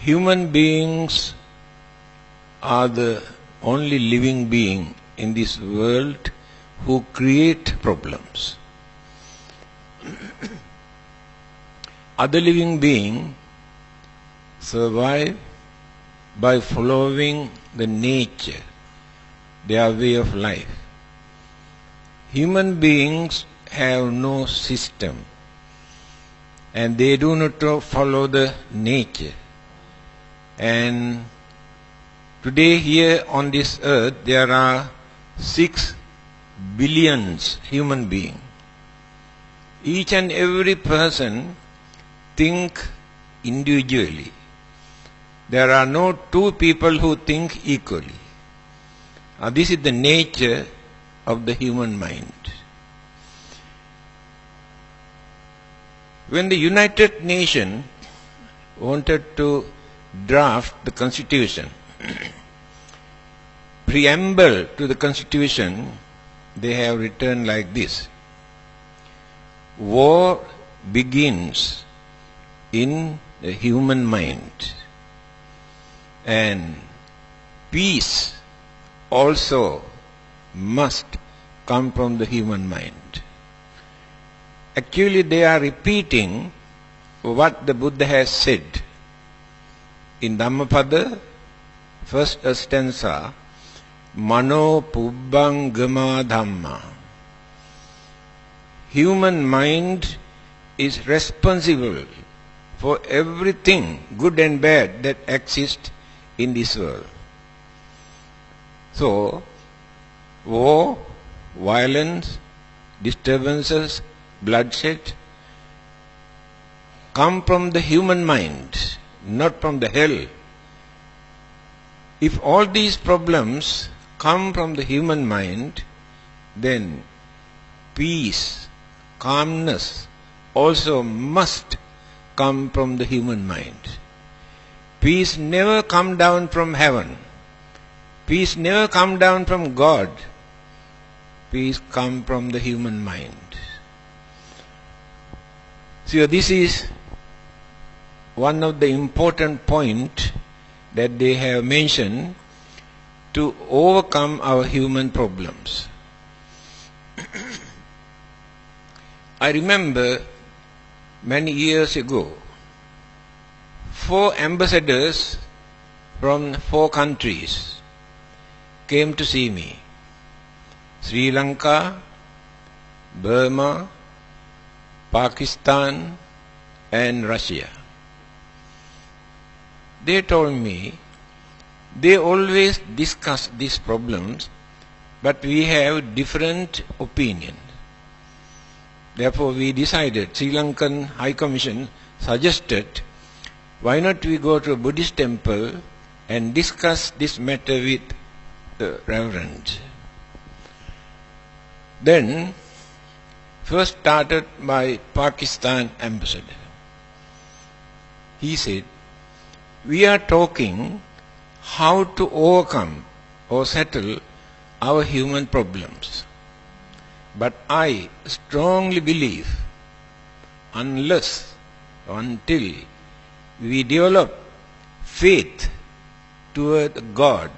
human beings are the only living being in this world who create problems. Other living beings survive by following the nature, their way of life. Human beings have no system, and they do not follow the nature. And today here on this earth there are 6 billion human beings. Each and every person think individually. There are no two people who think equally. This is the nature of the human mind. When the United Nations wanted to draft the Constitution, preamble to the Constitution, they have written like this: war begins in the human mind, and peace also must come from the human mind. Actually, they are repeating what the Buddha has said in Dhammapada, first stanza, Mano Pubbangama Dhamma. Human mind is responsible for everything good and bad that exists in this world. So, war, violence, disturbances, bloodshed come from the human mind, not from the hell. If all these problems come from the human mind, then peace, calmness also must come from the human mind. Peace never come down from heaven. Peace never come down from God. Peace come from the human mind. So this is one of the important points that they have mentioned to overcome our human problems. I remember many years ago, 4 ambassadors from 4 countries came to see me: Sri Lanka, Burma, Pakistan and Russia. They told me they always discuss these problems, but we have different opinions. Therefore we decided, Sri Lankan High Commission suggested, why not we go to a Buddhist temple and discuss this matter with the Reverend. Then first started by Pakistan ambassador. He said, we are talking how to overcome or settle our human problems. But I strongly believe unless or until we develop faith toward God,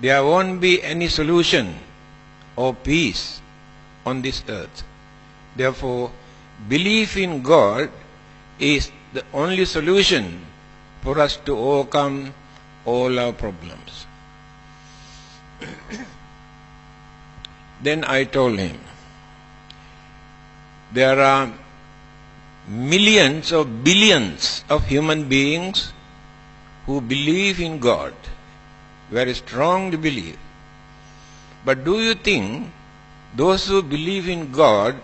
there won't be any solution or peace on this earth. Therefore, belief in God is the only solution for us to overcome all our problems. Then I told him, there are millions or billions of human beings who believe in God, very strongly believe. But do you think those who believe in God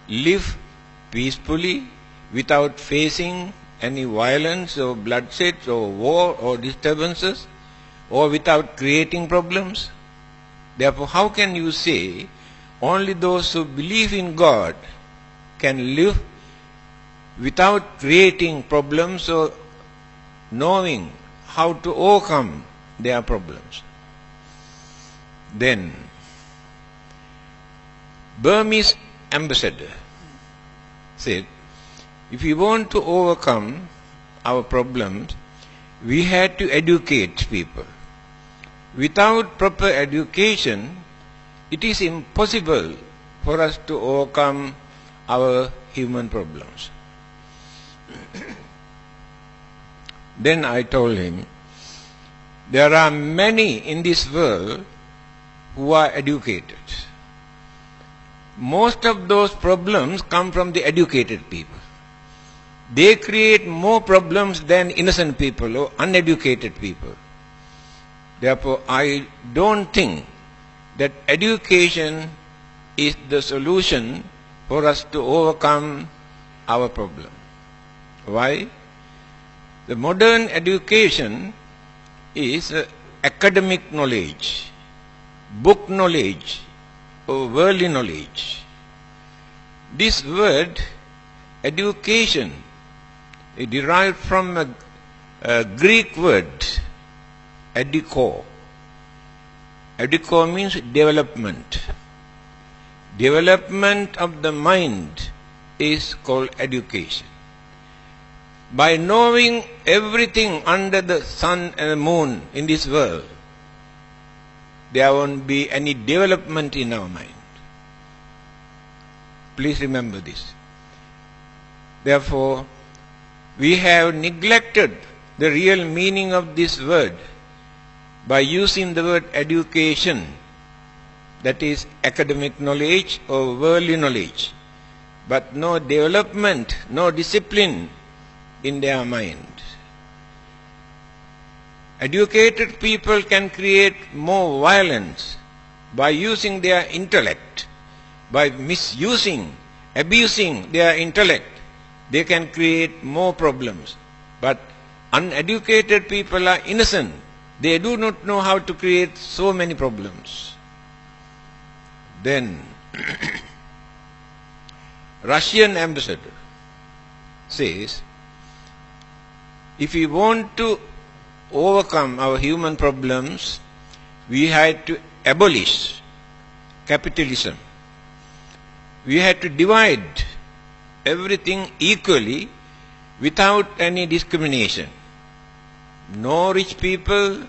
live peacefully without facing any violence or bloodshed or war or disturbances, or without creating problems? Therefore, how can you say only those who believe in God can live without creating problems or knowing how to overcome their problems? Then Burmese ambassador said, if we want to overcome our problems, we had to educate people. Without proper education, it is impossible for us to overcome our human problems. Then I told him, there are many in this world who are educated. Most of those problems come from the educated people. They create more problems than innocent people or uneducated people. Therefore, I don't think that education is the solution for us to overcome our problem. Why? The modern education is academic knowledge, book knowledge, or worldly knowledge. This word, education, is derived from a Greek word, ediko. Ediko means development. Development of the mind is called education. By knowing everything under the sun and the moon in this world, there won't be any development in our mind. Please remember this. Therefore, we have neglected the real meaning of this word by using the word education, that is academic knowledge or worldly knowledge, but no development, no discipline in their mind. Educated people can create more violence by using their intellect, by misusing, abusing their intellect. They can create more problems. But uneducated people are innocent. They do not know how to create so many problems. Then, Russian ambassador says, if we want to overcome our human problems, we had to abolish capitalism. We had to divide everything equally without any discrimination. No rich people,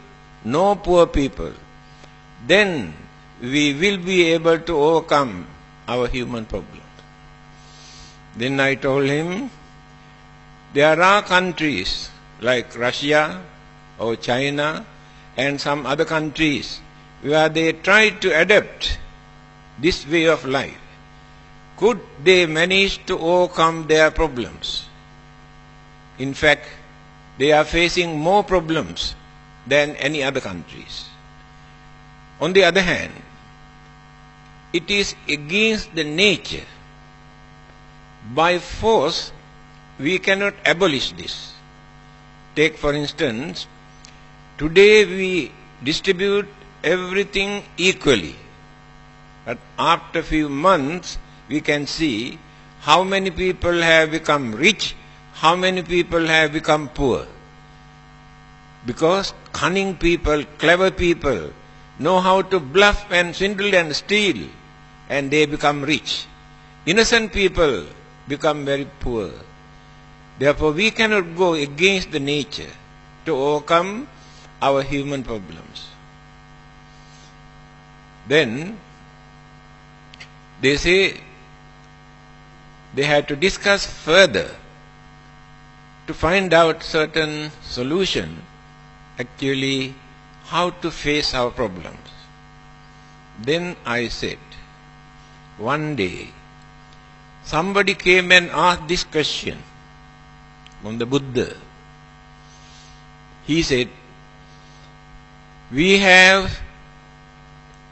no poor people. Then we will be able to overcome our human problems. Then I told him, there are countries like Russia or China and some other countries where they try to adapt this way of life. Could they manage to overcome their problems? In fact, they are facing more problems than any other countries. On the other hand, it is against the nature. By force, we cannot abolish this. Take for instance, today we distribute everything equally. But after a few months, we can see how many people have become rich, how many people have become poor. Because cunning people, clever people, know how to bluff and swindle and steal, and they become rich. Innocent people become very poor. Therefore, we cannot go against the nature to overcome our human problems. Then, they say they had to discuss further to find out certain solution, actually how to face our problems. Then I said, one day, somebody came and asked this question from the Buddha. He said, we have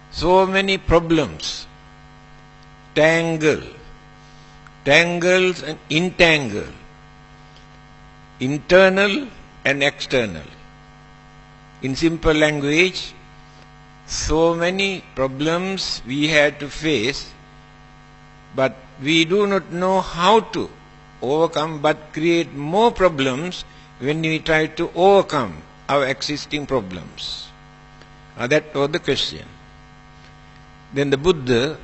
so many problems, tangles and entangle, internal and external. In simple language, so many problems we had to face, but we do not know how to overcome, but create more problems when we try to overcome our existing problems. That was the question. Then the Buddha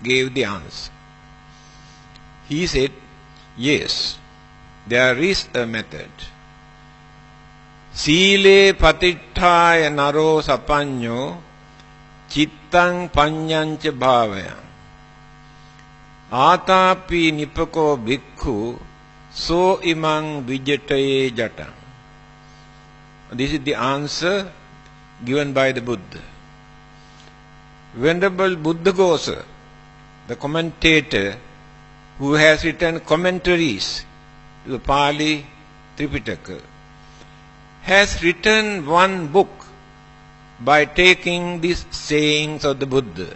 gave the answer. He said, yes, there is a method. Sile patittaya naro sapanyo chittang panyancha bhavaya Atapi nipako bhikkhu so imang vijataye jatang. This is the answer given by the Buddha. Venerable Buddhaghosa, the commentator who has written commentaries to the Pali Tripitaka, has written one book by taking these sayings of the Buddha.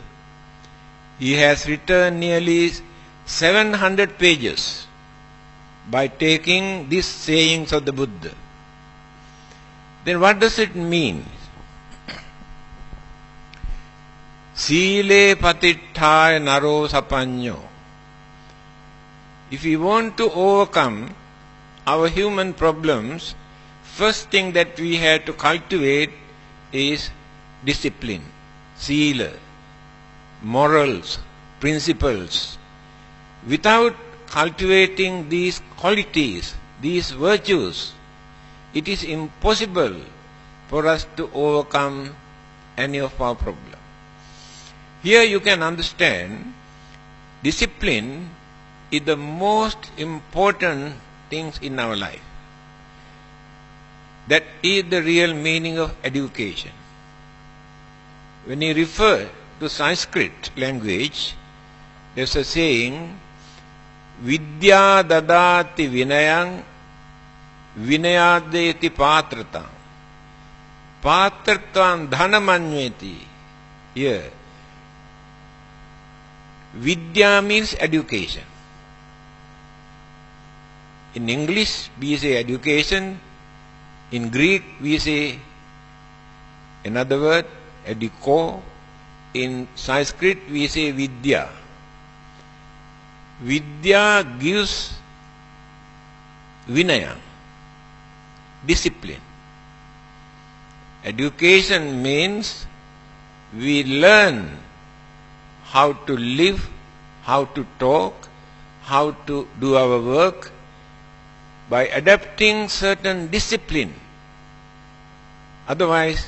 He has written nearly 700 pages by taking these sayings of the Buddha. Then what does it mean? Sile patittaya naro sapanyo. If we want to overcome our human problems, first thing that we have to cultivate is discipline, sila, morals, principles. Without cultivating these qualities, these virtues, it is impossible for us to overcome any of our problems. Here you can understand discipline is the most important things in our life. That is the real meaning of education. When you refer to Sanskrit language, there's a saying, Vidya dadati vinayang vinayadeti patratam patratam dhanamanyeti. Here, Vidya means education. In English, we say education. In Greek, we say another word, ediko. In Sanskrit, we say Vidya. Vidya gives vinaya, discipline. Education means we learn how to live, how to talk, how to do our work by adapting certain discipline. Otherwise,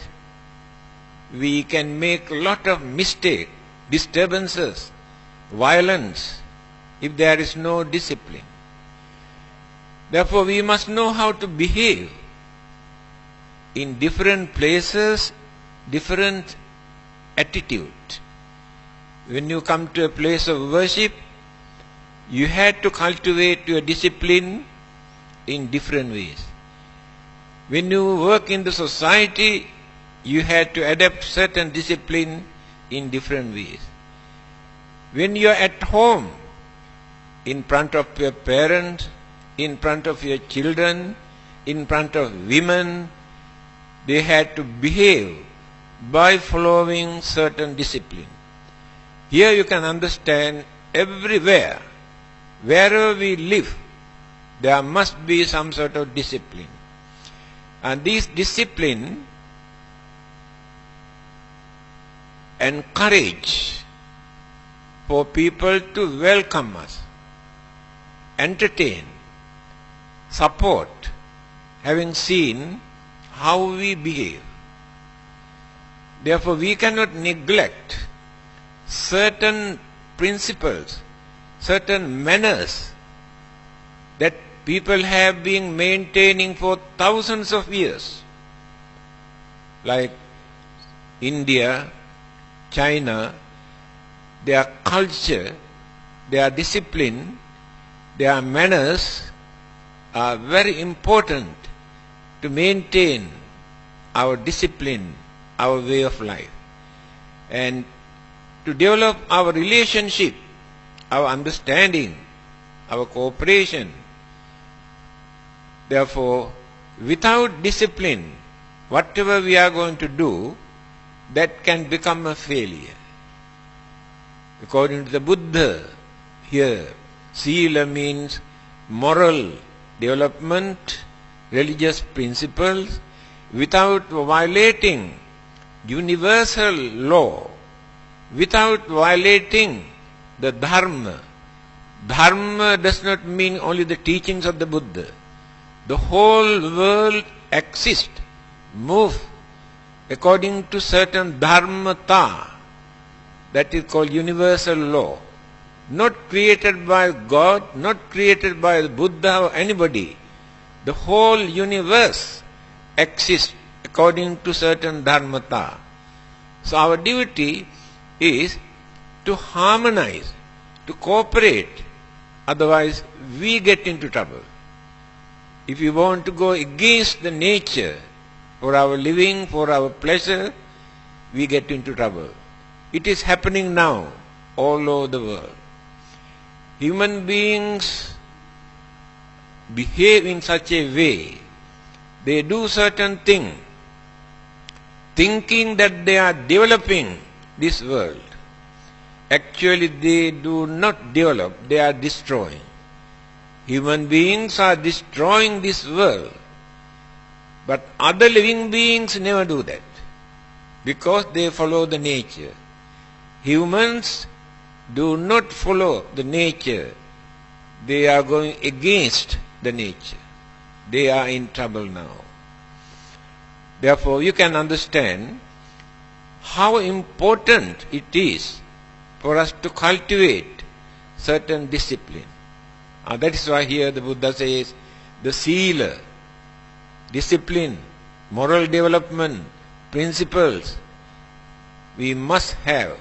we can make a lot of mistakes, disturbances, violence, if there is no discipline. Therefore, we must know how to behave in different places, different attitude. When you come to a place of worship, you had to cultivate your discipline in different ways. When you work in the society, you had to adapt certain discipline in different ways. When you are at home, in front of your parents, in front of your children, in front of women, they had to behave by following certain discipline. Here you can understand everywhere, wherever we live, there must be some sort of discipline. And this discipline encourage for people to welcome us, entertain, support, having seen how we behave. Therefore, we cannot neglect certain principles, certain manners that people have been maintaining for thousands of years. Like India, China, their culture, their discipline, their manners are very important to maintain our discipline, our way of life. And to develop our relationship, our understanding, our cooperation. Therefore, without discipline, whatever we are going to do, that can become a failure. According to the Buddha, here, Sila means moral development, religious principles, without violating universal law, without violating the Dharma. Dharma does not mean only the teachings of the Buddha. The whole world exist, move according to certain dharmata, that is called universal law, not created by God, not created by the Buddha or anybody. The whole universe exists according to certain dharmata. So our duty is to harmonize, to cooperate, otherwise we get into trouble. If we want to go against the nature for our living, for our pleasure, we get into trouble. It is happening now all over the world. Human beings behave in such a way, they do certain things, thinking that they are developing this world. Actually, they do not develop, they are destroying. Human beings are destroying this world, but other living beings never do that, because they follow the nature. Humans do not follow the nature, they are going against the nature. They are in trouble now. Therefore, you can understand how important it is for us to cultivate certain discipline. That is why here the Buddha says the sila, discipline, moral development, principles, we must have.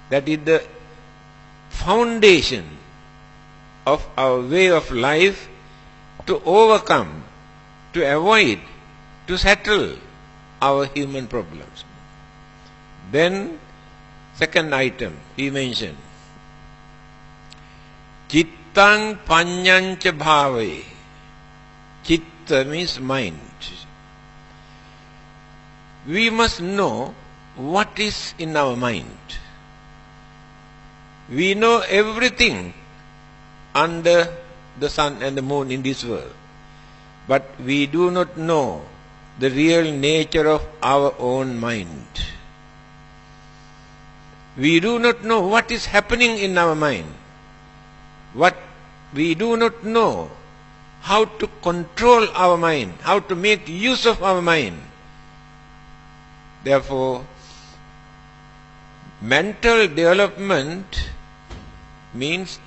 That is the foundation of our way of life to overcome, to avoid, to settle our human problems. Then, second item he mentioned, Chittang Panyancha Bhave. Chitta means mind. We must know what is in our mind. We know everything under the sun and the moon in this world, but we do not know the real nature of our own mind. We do not know what is happening in our mind. We do not know how to control our mind, how to make use of our mind. Therefore, mental development means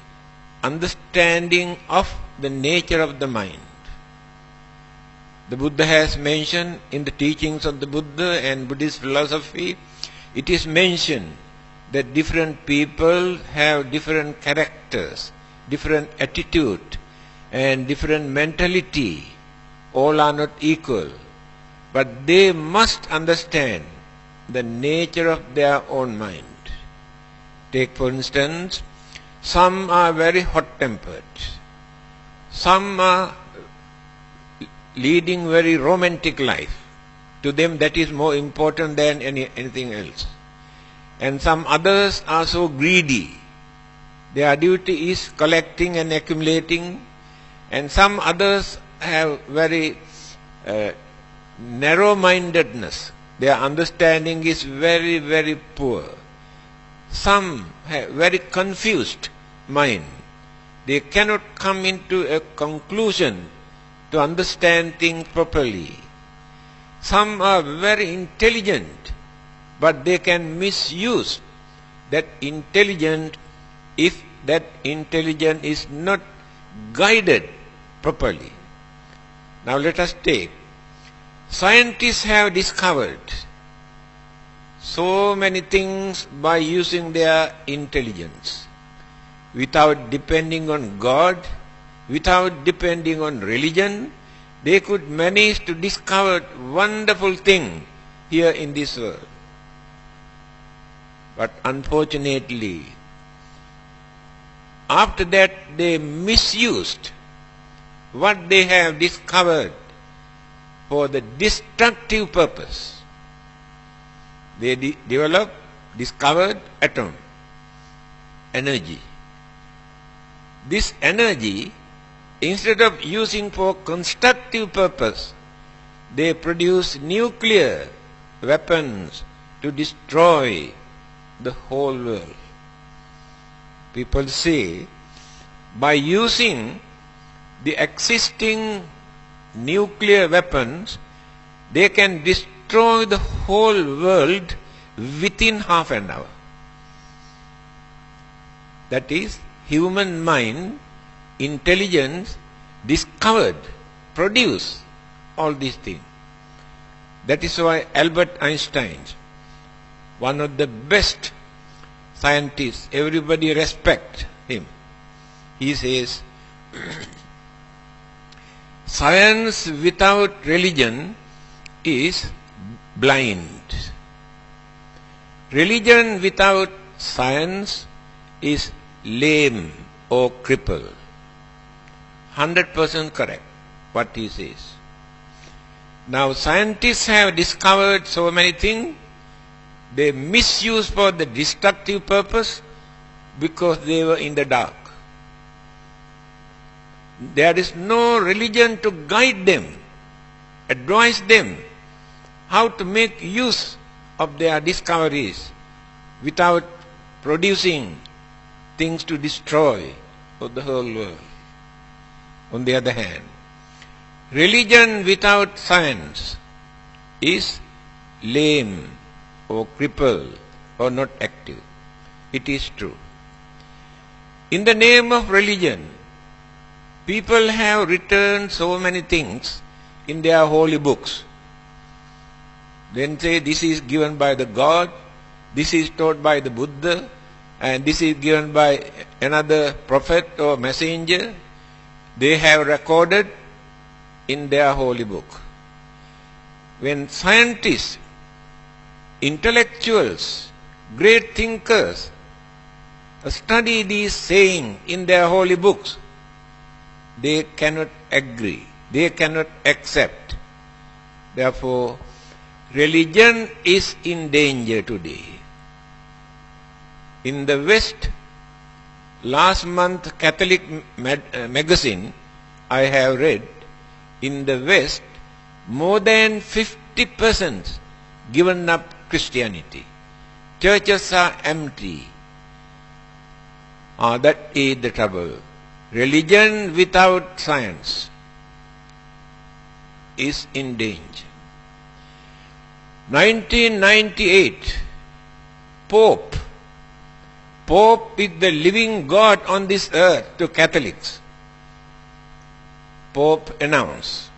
understanding of the nature of the mind. The Buddha has mentioned in the teachings of the Buddha and Buddhist philosophy, it is mentioned that different people have different characters, different attitude, and different mentality. All are not equal, but they must understand the nature of their own mind. Take for instance, some are very hot-tempered, some are leading very romantic life. To them that is more important than anything else. And some others are so greedy. Their duty is collecting and accumulating. And some others have very narrow-mindedness. Their understanding is very, very poor. Some have very confused mind. They cannot come into a conclusion to understand things properly. Some are very intelligent, but they can misuse that intelligence if that intelligence is not guided properly. Now let us take, scientists have discovered so many things by using their intelligence. Without depending on God, without depending on religion, they could manage to discover wonderful things here in this world. But unfortunately, after that they misused what they have discovered for the destructive purpose. They discovered atom, energy. This energy, instead of using for constructive purpose, they produce nuclear weapons to destroy the whole world. People say, by using the existing nuclear weapons, they can destroy the whole world within half an hour. That is, human mind, intelligence, discovered, produced all these things. That is why Albert Einstein, one of the best scientists, everybody respect him. He says, science without religion is blind. Religion without science is lame or crippled. 100% correct what he says. Now scientists have discovered so many things. They misuse for the destructive purpose because they were in the dark. There is no religion to guide them, advise them how to make use of their discoveries without producing things to destroy the whole world. On the other hand, religion without science is lame or crippled or not active. It is true. In the name of religion, people have written so many things in their holy books. Then say this is given by the God, this is taught by the Buddha, and this is given by another prophet or messenger. They have recorded in their holy book. When scientists, intellectuals, great thinkers study these sayings in their holy books, they cannot agree, they cannot accept. Therefore, religion is in danger today. In the West, last month Catholic magazine I have read, in the West, more than 50% given up Christianity. Churches are empty. That is the trouble. Religion without science is in danger. 1998, Pope is the living God on this earth to Catholics. Pope announced,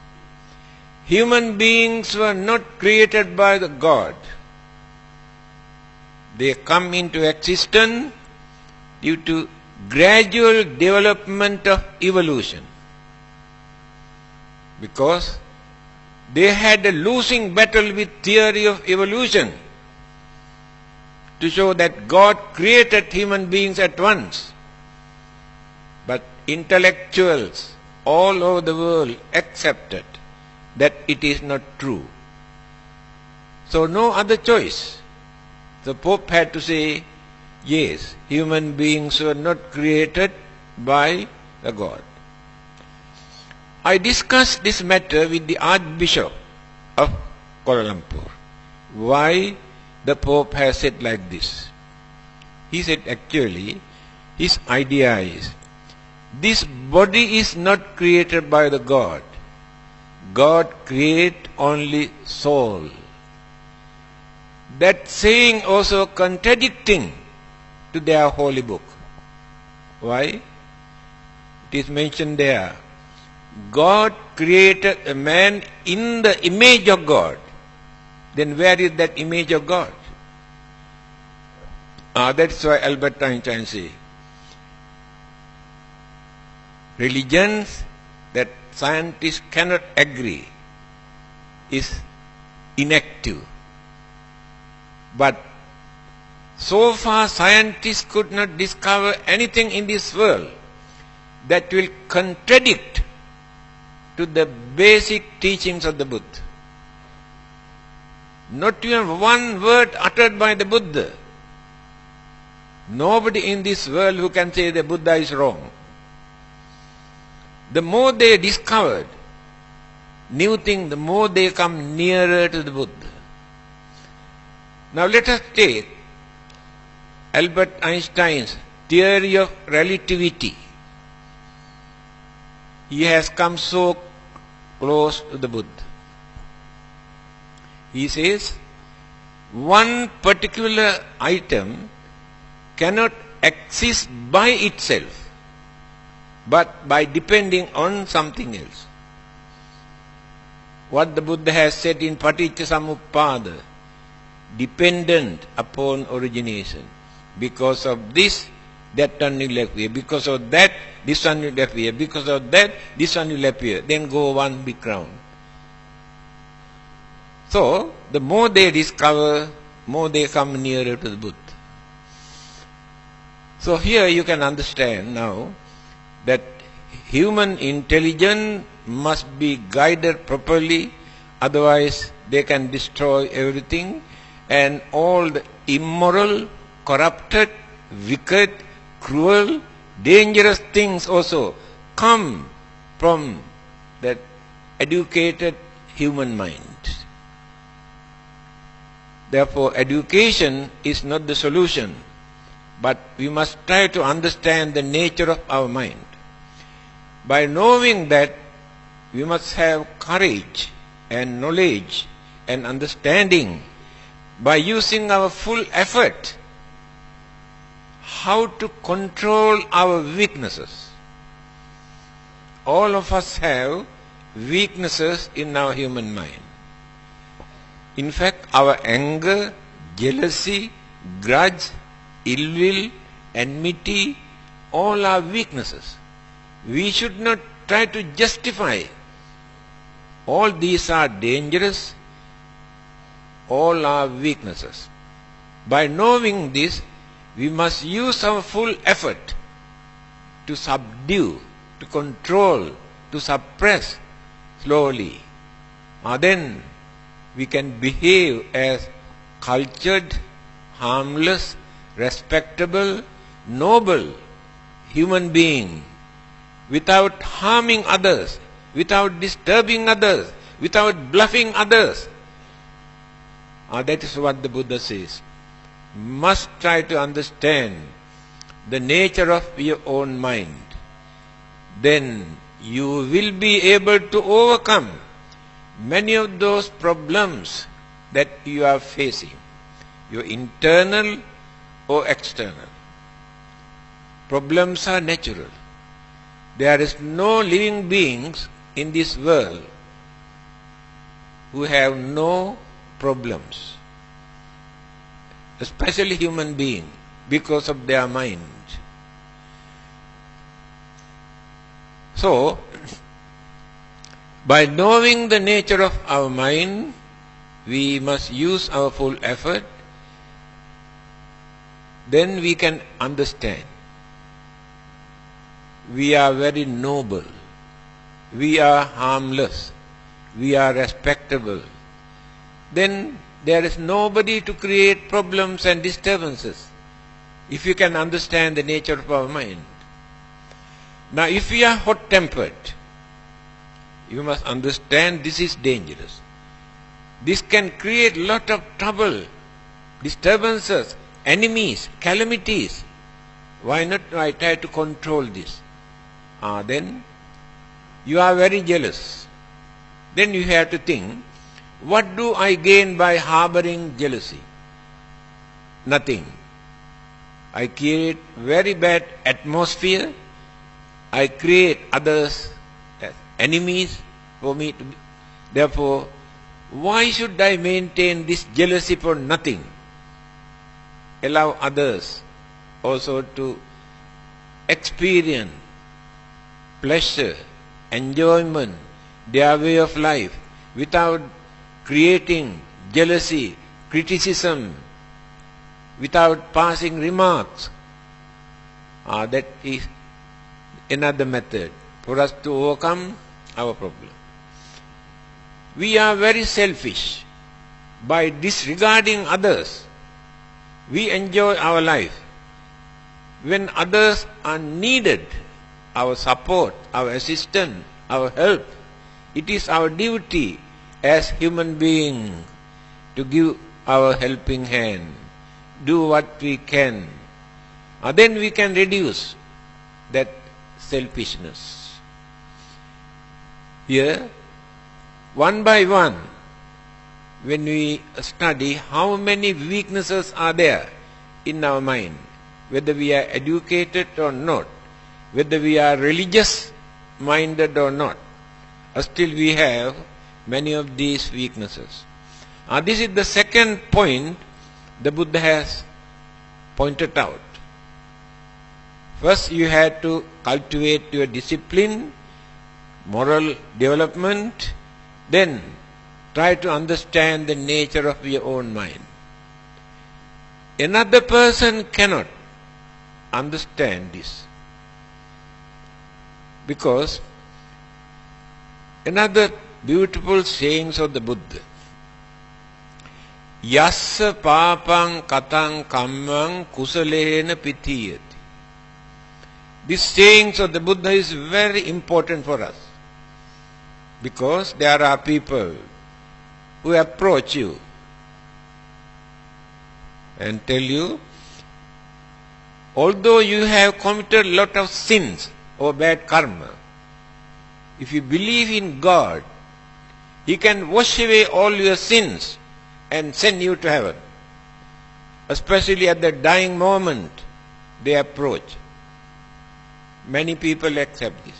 human beings were not created by the God. They come into existence due to gradual development of evolution. Because they had a losing battle with theory of evolution to show that God created human beings at once. But intellectuals all over the world accepted that it is not true. So no other choice. The Pope had to say, yes, human beings were not created by the God. I discussed this matter with the Archbishop of Kuala Lumpur. Why the Pope has said like this? He said actually, his idea is, this body is not created by the God. God creates only soul. That saying also contradicting to their holy book. Why? It is mentioned there. God created a man in the image of God. Then where is that image of God? That's why Albert Einstein says, religions that scientists cannot agree is inactive. But so far scientists could not discover anything in this world that will contradict to the basic teachings of the Buddha. Not even one word uttered by the Buddha. Nobody in this world who can say the Buddha is wrong. The more they discovered new things, the more they come nearer to the Buddha. Now let us take Albert Einstein's theory of relativity. He has come so close to the Buddha. He says, one particular item cannot exist by itself, but by depending on something else. What the Buddha has said in Paticca dependent upon origination. Because of this, that one will appear. Because of that, this one will appear. Because of that, this one will appear. Then go one big round. So, the more they discover, more they come nearer to the Buddha. So here you can understand now that human intelligence must be guided properly, otherwise they can destroy everything, and all the immoral, corrupted, wicked, cruel, dangerous things also come from that educated human mind. Therefore, education is not the solution, but we must try to understand the nature of our mind. By knowing that, we must have courage and knowledge and understanding by using our full effort how to control our weaknesses. All of us have weaknesses in our human mind. In fact, our anger, jealousy, grudge, ill will, enmity, all are weaknesses. We should not try to justify. All these are dangerous. All are weaknesses. By knowing this, we must use our full effort to subdue, to control, to suppress slowly. Then we can behave as cultured, harmless, respectable, noble human being without harming others, without disturbing others, without bluffing others. That is what the Buddha says. Must try to understand the nature of your own mind. Then you will be able to overcome many of those problems that you are facing, your internal or external. Problems are natural. There is no living beings in this world who have no problems, especially human beings, because of their mind. So, by knowing the nature of our mind, we must use our full effort. Then we can understand. We are very noble. We are harmless. We are respectable. Then there is nobody to create problems and disturbances, if you can understand the nature of our mind. Now, if we are hot-tempered, you must understand this is dangerous. This can create lot of trouble, disturbances, enemies, calamities. Why not I try to control this? Then you are very jealous. Then you have to think, what do I gain by harboring jealousy? Nothing. I create very bad atmosphere. I create others as enemies for me to be. Therefore, why should I maintain this jealousy for nothing? Allow others also to experience pleasure, enjoyment, their way of life, without creating jealousy, criticism, without passing remarks. That is another method for us to overcome our problem. We are very selfish. By disregarding others, we enjoy our life. When others are needed, our support, our assistance, our help, it is our duty as human beings to give our helping hand, do what we can. Then we can reduce that selfishness. Here, one by one, when we study how many weaknesses are there in our mind, whether we are educated or not, whether we are religious minded or not, still we have many of these weaknesses. This is the second point the Buddha has pointed out. First, you had to cultivate your discipline, moral development, then try to understand the nature of your own mind. Another person cannot understand this, because another beautiful sayings of the Buddha, Yassa papang katang kammang kusalena pitiyati. This sayings of the Buddha is very important for us, because there are people who approach you and tell you, although you have committed a lot of sins or bad karma, if you believe in God, He can wash away all your sins and send you to heaven. Especially at the dying moment, they approach. Many people accept this.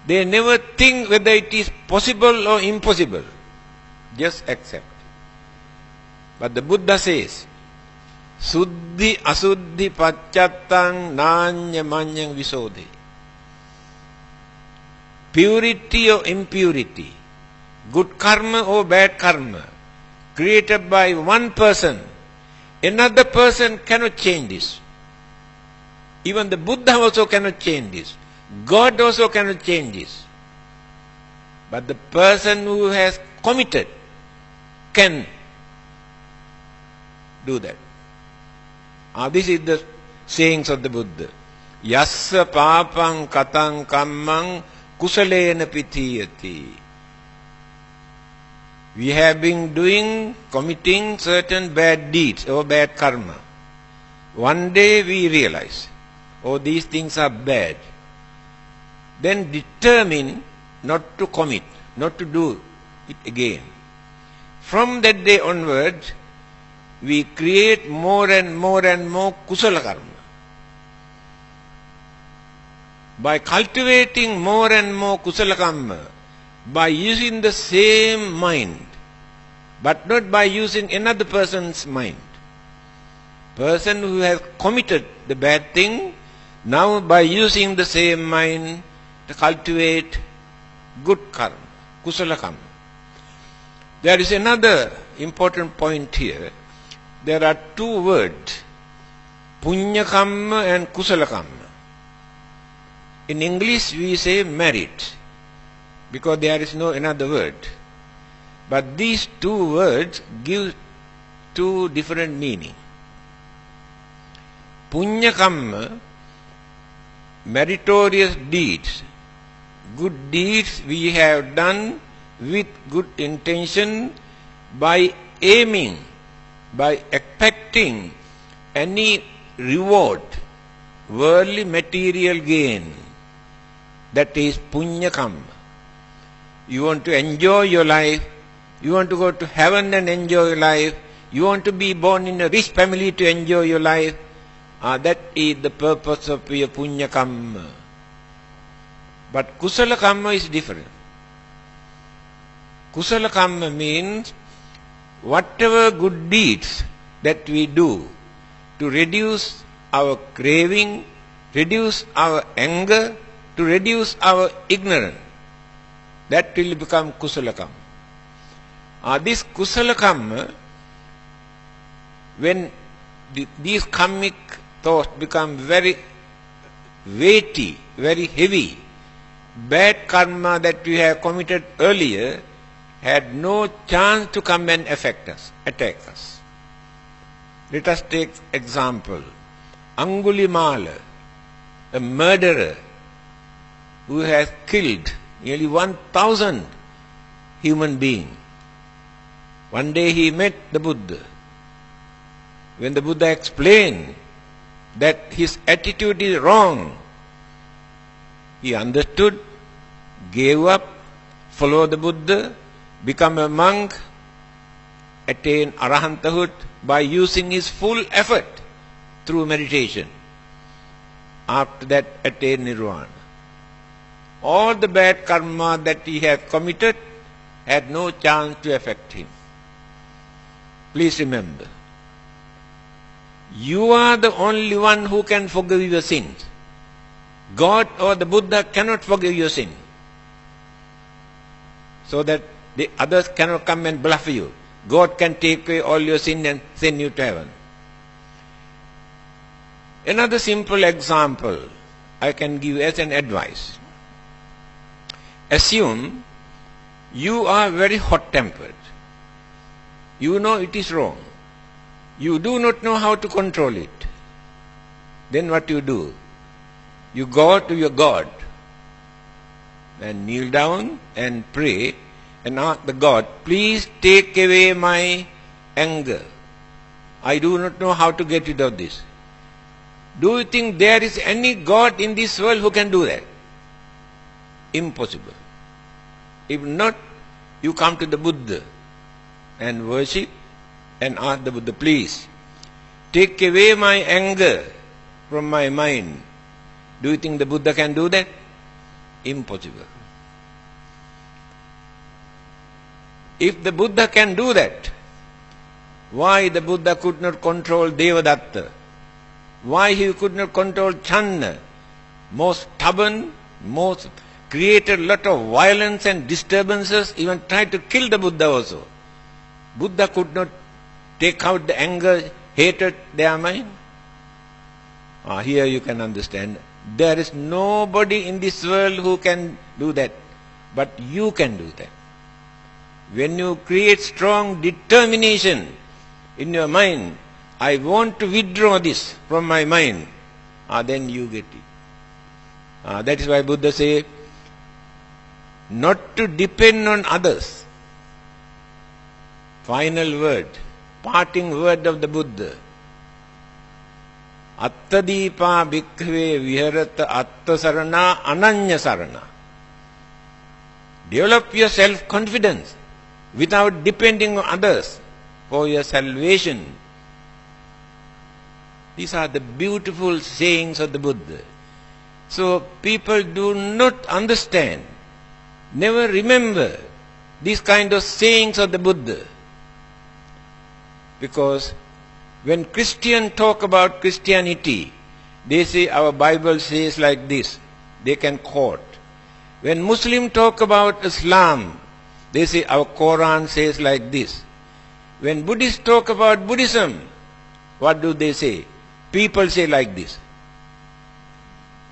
They never think whether it is possible or impossible. Just accept. But the Buddha says, Suddhi asuddhi paccatang nanya manyang visodhi. Purity or impurity, good karma or bad karma, created by one person, another person cannot change this. Even the Buddha also cannot change this. God also cannot change this. But the person who has committed can do that. This is the sayings of the Buddha. Yassa papang katang kammang kusalena pitiyati. We have been committing certain bad deeds or bad karma. One day we realize, these things are bad. Then determine not to commit, not to do it again. From that day onward, we create more and more and more kusala karma. By cultivating more and more kusala karma, by using the same mind, but not by using another person's mind. Person who has committed the bad thing, now by using the same mind to cultivate good karma, kusala karma. There is another important point here. There are two words, punya karma and kusala karma. In English we say merit, because there is no another word. But these two words give two different meanings. Punya karma, meritorious deeds, good deeds we have done with good intention, by aiming, by expecting any reward, worldly material gain. That is punya karma. You want to enjoy your life, you want to go to heaven and enjoy your life, you want to be born in a rich family to enjoy your life. That is the purpose of your punya karma. But kusala karma is different. Kusala karma means whatever good deeds that we do to reduce our craving, reduce our anger, to reduce our ignorance, that will become kusala karma. This kusala karma, when these karmic thoughts become very weighty, very heavy, bad karma that we have committed earlier had no chance to come and attack us. Let us take example. Angulimala, a murderer who has killed nearly 1,000 human beings. One day he met the Buddha. When the Buddha explained that his attitude is wrong, he understood, gave up, followed the Buddha, become a monk, attain arahanthood by using his full effort through meditation. After that, attain nirvana. All the bad karma that he had committed had no chance to affect him. Please remember, you are the only one who can forgive your sins. God or the Buddha cannot forgive your sin. So that the others cannot come and bluff you. God can take away all your sin and send you to heaven. Another simple example I can give as an advice. Assume you are very hot-tempered. You know it is wrong. You do not know how to control it. Then what do? You go to your God and kneel down and pray and ask the God, please take away my anger. I do not know how to get rid of this. Do you think there is any God in this world who can do that? Impossible. If not, you come to the Buddha and worship and ask the Buddha, please take away my anger from my mind. Do you think the Buddha can do that? Impossible. If the Buddha can do that, why the Buddha could not control Devadatta? Why he could not control Channa? Most stubborn, most created a lot of violence and disturbances, even tried to kill the Buddha also. Buddha could not take out the anger, hatred, their mind. Here you can understand. There is nobody in this world who can do that, but you can do that. When you create strong determination in your mind, I want to withdraw this from my mind, then you get it. That is why Buddha say, not to depend on others. Final word, parting word of the Buddha. Attadipa bhikkhave viharata attasarana ananya sarana. Develop your self-confidence without depending on others for your salvation. These are the beautiful sayings of the Buddha. So people do not understand, never remember these kind of sayings of the Buddha. Because when Christians talk about Christianity, they say our Bible says like this. They can quote. When Muslims talk about Islam, they say our Quran says like this. When Buddhists talk about Buddhism, what do they say? People say like this.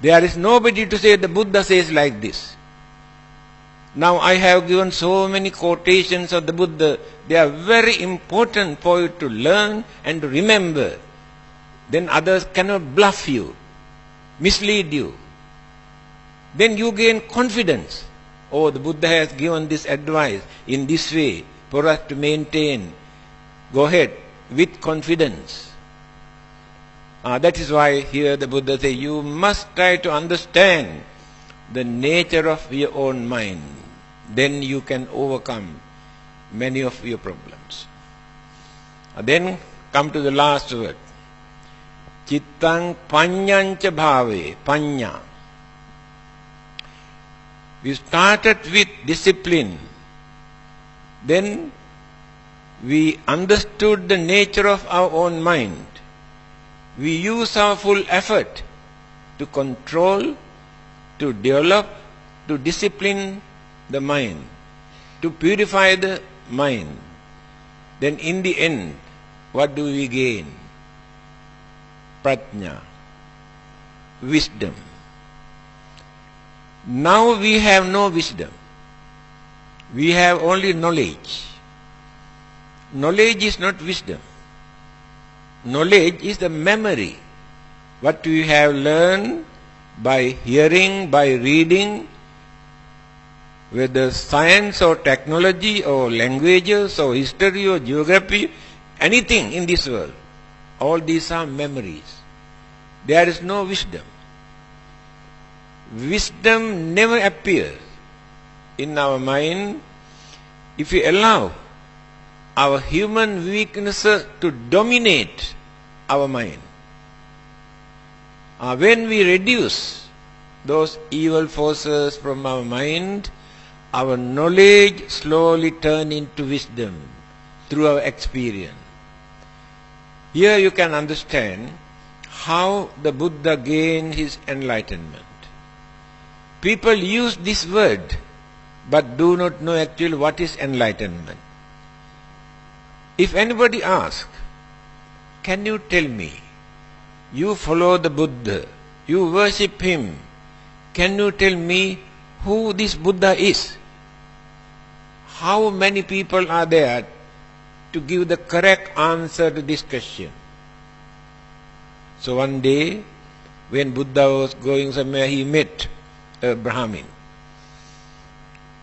There is nobody to say the Buddha says like this. Now I have given so many quotations of the Buddha. They are very important for you to learn and to remember. Then others cannot bluff you, mislead you. Then you gain confidence. Oh, the Buddha has given this advice in this way for us to maintain. Go ahead with confidence. That is why here the Buddha says, you must try to understand the nature of your own mind. Then you can overcome many of your problems. Then come to the last word. Chittang panyancha bhave, panya. We started with discipline. Then we understood the nature of our own mind. We use our full effort to control, to develop, to discipline the mind, to purify the mind. Then in the end, what do we gain? Prajna, wisdom. Now we have no wisdom. We have only knowledge. Knowledge is not wisdom. Knowledge is the memory. What we have learned by hearing, by reading, whether science or technology or languages or history or geography, anything in this world, all these are memories. There is no wisdom. Wisdom never appears in our mind if we allow our human weaknesses to dominate our mind. When we reduce those evil forces from our mind, our knowledge slowly turns into wisdom through our experience. Here you can understand how the Buddha gained his enlightenment. People use this word but do not know actually what is enlightenment. If anybody asks, can you tell me, you follow the Buddha, you worship him, can you tell me who this Buddha is? How many people are there to give the correct answer to this question? So one day, when Buddha was going somewhere, he met a Brahmin.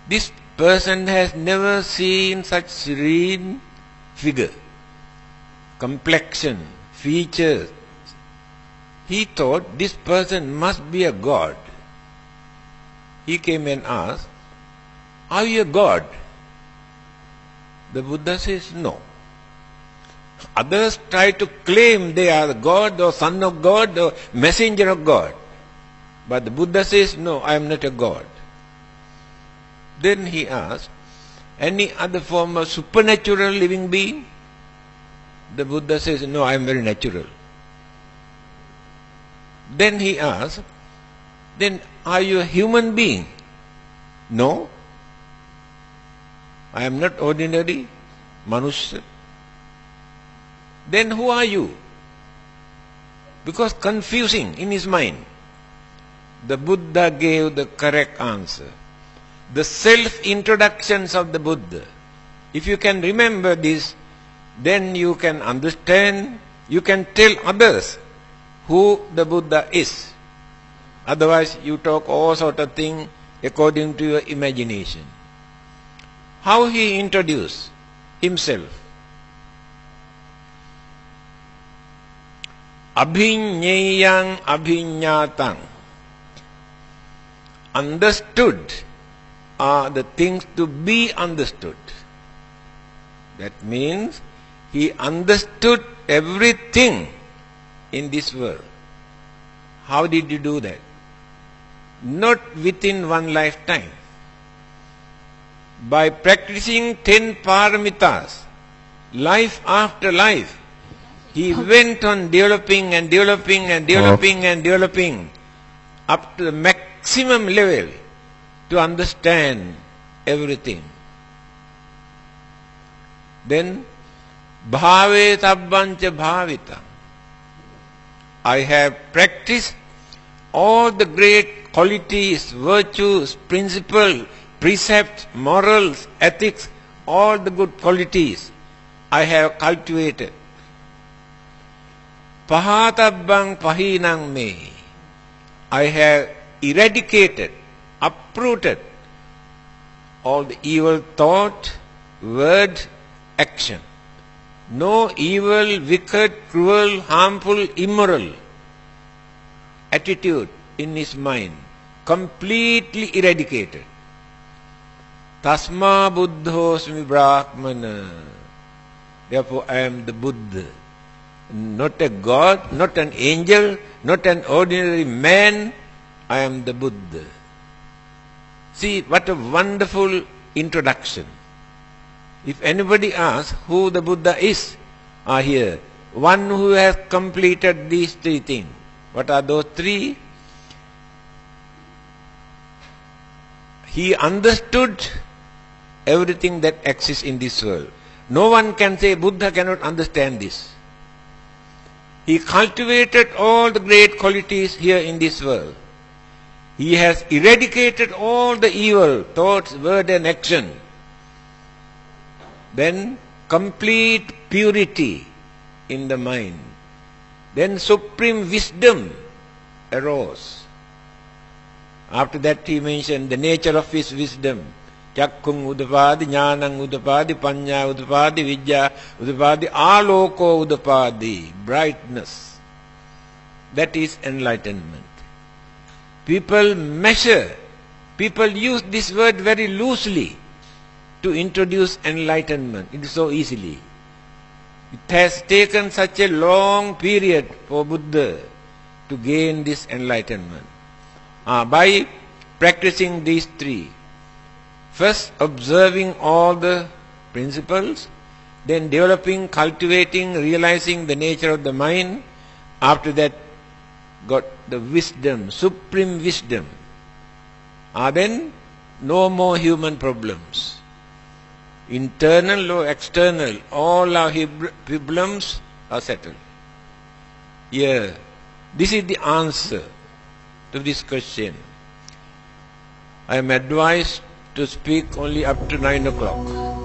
This person has never seen such serene figure, complexion, features. He thought this person must be a god. He came and asked, are you a god? The Buddha says, no. Others try to claim they are God or son of God or messenger of God. But the Buddha says, no, I am not a god. Then he asked, any other form of supernatural living being? The Buddha says, no, I am very natural. Then he asked, then are you a human being? No. I am not ordinary Manusya. Then who are you? Because confusing in his mind. The Buddha gave the correct answer. The self-introductions of the Buddha. If you can remember this, then you can understand, you can tell others who the Buddha is. Otherwise, you talk all sort of things according to your imagination. How he introduced himself. Abhinyayang abhinyatang. Understood are the things to be understood. That means he understood everything in this world. How did he do that? Not within one lifetime. By practicing 10 paramitas, life after life, he went on developing and developing and developing and developing up to the maximum level to understand everything. Then, bhave tabbancha bhavita. I have practiced all the great qualities, virtues, principles, precepts, morals, ethics, all the good qualities I have cultivated. Pahatabbang pahinang me. I have eradicated, uprooted all the evil thought, word, action. No evil, wicked, cruel, harmful, immoral attitude in his mind. Completely eradicated. Tasma buddhosmi brahmana. Therefore I am the Buddha. Not a god, not an angel, not an ordinary man. I am the Buddha. See what a wonderful introduction. If anybody asks who the Buddha is, here, one who has completed these 3 things. What are those 3? He understood everything that exists in this world. No one can say Buddha cannot understand this. He cultivated all the great qualities here in this world. He has eradicated all the evil thoughts, word and action. Then complete purity in the mind. Then supreme wisdom arose. After that he mentioned the nature of his wisdom. Chakkung udapadi, jnanang udapadi, panya udapadi, vidya udapadi, aloko udapadi, brightness. That is enlightenment. People measure, people use this word very loosely to to introduce enlightenment. It is so easily. It has taken such a long period for Buddha to gain this enlightenment. By practicing these three. First, observing all the principles, then developing, cultivating, realizing the nature of the mind. After that, got the wisdom, supreme wisdom. Then no more human problems. Internal or external, all our problems are settled. Yeah, this is the answer to this question. I am advised to speak only up to 9 o'clock.